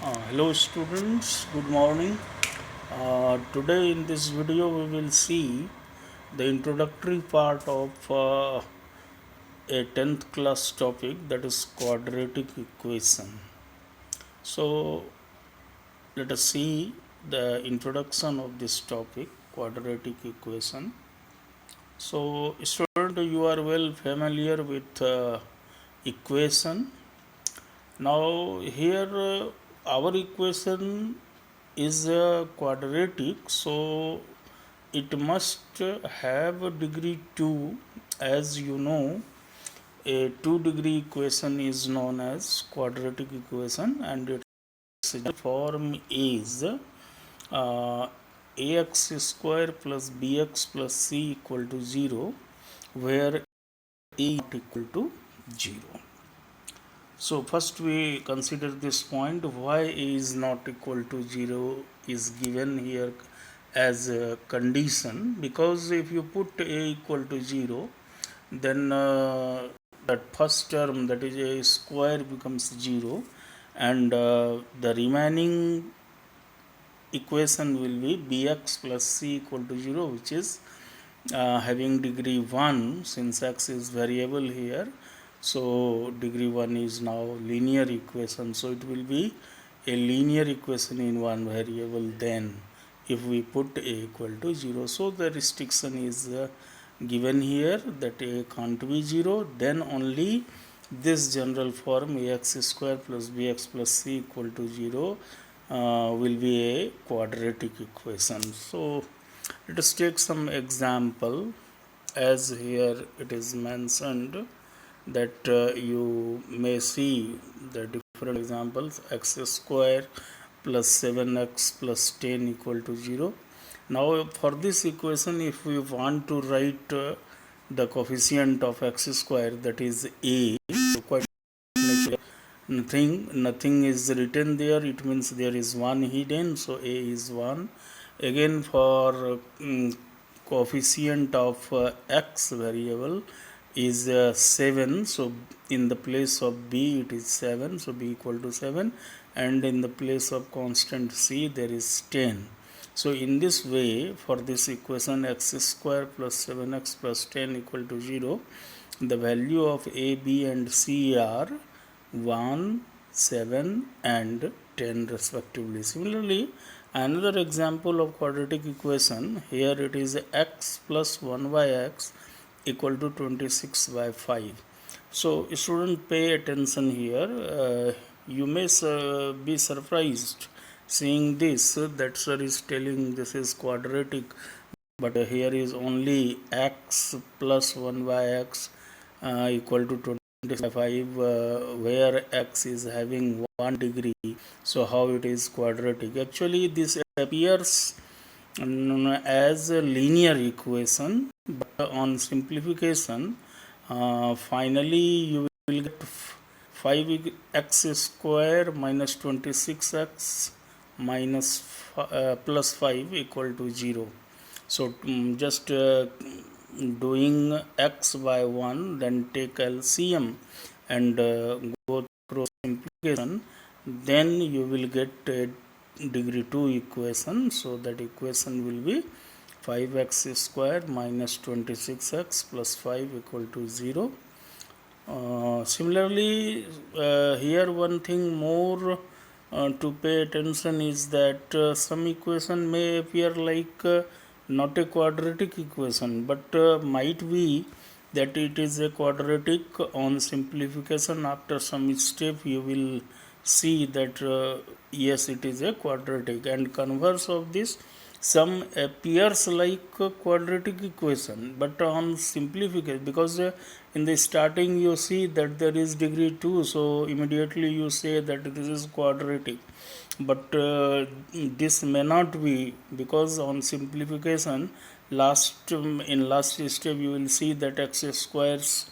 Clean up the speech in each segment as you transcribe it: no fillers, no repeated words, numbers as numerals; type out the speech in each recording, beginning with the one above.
Hello students, good morning. Today in this video we will see the introductory part of a 10th class topic, that is quadratic equation. So let us see the introduction of this topic, quadratic equation. So student, you are well familiar with equation. Now here our equation is quadratic, so it must have a degree 2. As you know, a 2-degree equation is known as quadratic equation, and its form is ax square plus bx plus c equal to 0, where a is not equal to 0. So first we consider this point, why a is not equal to 0 is given here as a condition, because if you put a equal to 0, then that first term, that is a square, becomes 0, and the remaining equation will be bx plus c equal to 0, which is having degree 1, since x is variable here. So degree 1 is now linear equation, so it will be a linear equation in one variable then if we put a equal to 0. So the restriction is given here, that a can't be 0, then only this general form ax square plus bx plus c equal to 0 will be a quadratic equation. So let us take some example, as here it is mentioned that you may see the different examples. X square plus 7x plus 10 equal to 0. Now for this equation, if we want to write the coefficient of x square, that is a, so quite nothing is written there, it means there is 1 hidden, so a is 1. Again, for coefficient of x variable is 7, so in the place of b it is 7, so b equal to 7, and in the place of constant c there is 10. So in this way, for this equation x square plus 7x plus 10 equal to 0, the value of a, b and c are 1, 7 and 10 respectively. Similarly, another example of quadratic equation, here it is x plus 1 by x equal to 26 by 5. So student, pay attention here. You may be surprised seeing this, that sir is telling this is quadratic, but here is only x plus 1 by x equal to 25, where x is having 1 degree. So how it is quadratic? Actually this appears as a linear equation, but on simplification finally you will get 5x square minus 26x minus plus 5 equal to 0. So just doing x by 1, then take LCM and go through simplification, then you will get a degree 2 equation. So that equation will be 5x square minus 26x plus 5 equal to 0. Similarly, here one thing more to pay attention is that some equation may appear like not a quadratic equation, but might be that it is a quadratic. On simplification, after some step you will see that yes, it is a quadratic, and converse of this, some appears like a quadratic equation, but on simplification, because in the starting you see that there is degree 2, so immediately you say that this is quadratic, but this may not be, because on simplification, in last step you will see that x squares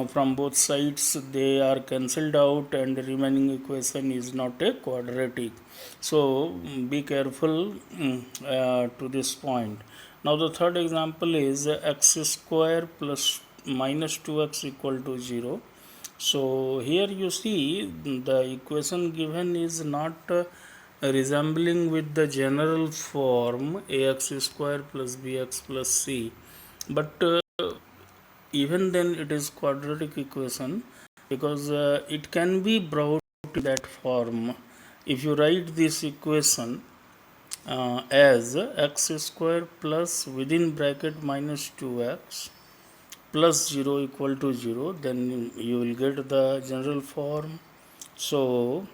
from both sides, they are cancelled out, and the remaining equation is not a quadratic. So be careful to this point. Now the third example is x square plus minus 2x equal to 0. So here you see the equation given is not resembling with the general form ax square plus bx plus c, but even then it is quadratic equation, because it can be brought to that form. If you write this equation as x square plus within bracket minus 2x plus 0 equal to 0, then you will get the general form. So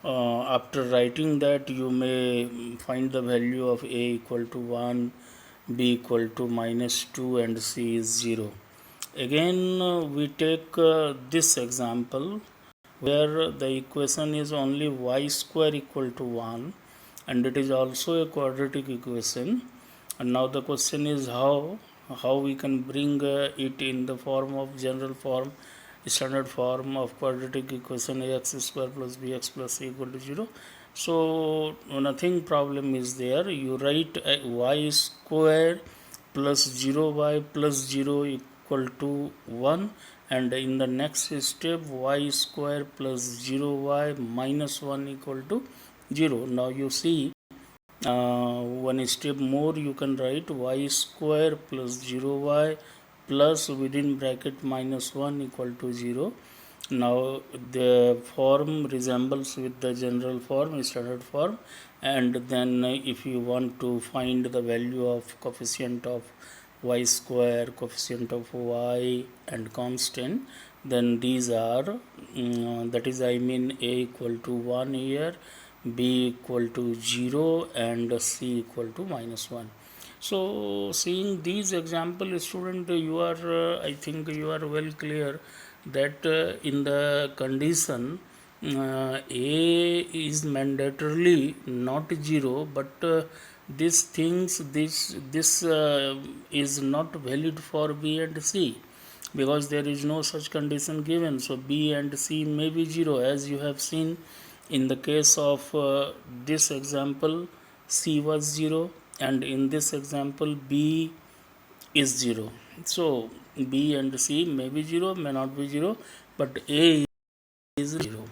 after writing that, you may find the value of a equal to 1, b equal to minus 2, and c is 0. Again we take this example where the equation is only y square equal to 1, and it is also a quadratic equation. And now the question is how we can bring it in the form of general form, standard form of quadratic equation ax square plus bx plus c equal to 0. So nothing problem is there. You write y square plus 0y plus 0 equal to 1, and in the next step y square plus 0y minus 1 equal to 0. Now you see one step more, you can write y square plus 0y plus within bracket minus 1 equal to 0. Now the form resembles with the general form, standard form, and then if you want to find the value of coefficient of y square, coefficient of y, and constant, then these are that is I mean a equal to 1 here, b equal to 0, and c equal to minus 1. So seeing these example, student, you are I think you are well clear that in the condition a is mandatorily not 0, but these things this is not valid for b and c, because there is no such condition given. So b and c may be 0, as you have seen in the case of this example c was 0, and in this example b is 0. So b and c may be 0, may not be 0, but a is 0.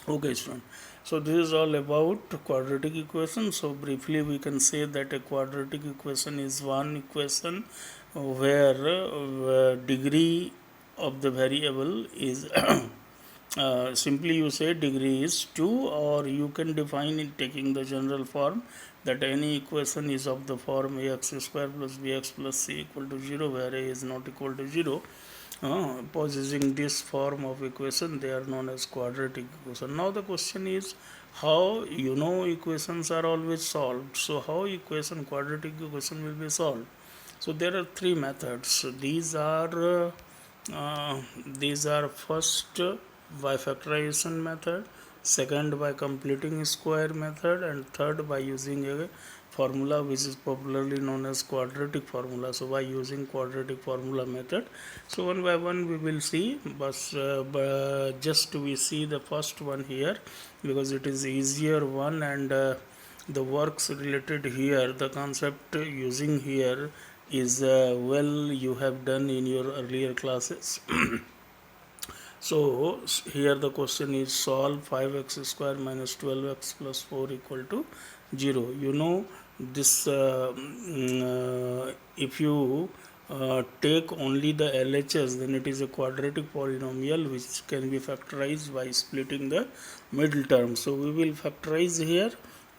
Okay, student. So this is all about quadratic equation. So briefly we can say that a quadratic equation is one equation where degree of the variable is simply you say degree is 2, or you can define it taking the general form that any equation is of the form ax square plus bx plus c equal to 0, where a is not equal to 0. Possessing this form of equation, they are known as quadratic equation. Now the question is, how equations are always solved. So how quadratic equation will be solved? So there are three methods. These are first by factorization method, second by completing square method, and third by using a formula which is popularly known as quadratic formula. So by using quadratic formula method, so one by one we will see, but just we see the first one here because it is easier one, and the works related here, the concept using here is well you have done in your earlier classes. So here the question is solve 5x square minus 12x plus 4 equal to 0. You know this if you take only the LHS, then it is a quadratic polynomial which can be factorized by splitting the middle term. So we will factorize here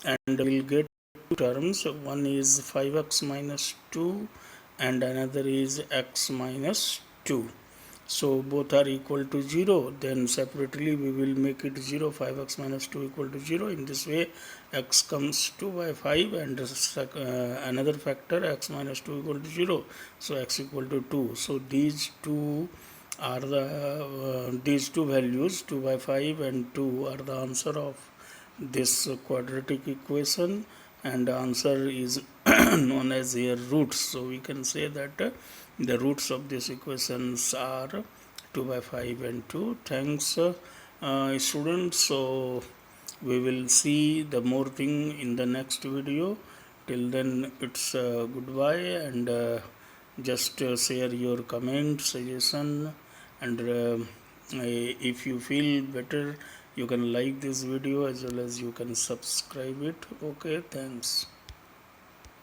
and we will get two terms. One is 5x minus 2 and another is x minus 2. So both are equal to 0, then separately we will make it 0, 5x minus 2 equal to 0. In this way x comes 2 by 5, and another factor x minus 2 equal to 0, so x equal to 2. So these two are these two values, 2 by 5 and 2, are the answer of this quadratic equation, and the answer is known as here roots. So we can say that the roots of these equations are 2 by 5 and 2. Thanks students. So we will see the more thing in the next video. Till then it's goodbye, and just share your comment, suggestion, and If you feel better, you can like this video as well as you can subscribe it. Okay, thanks.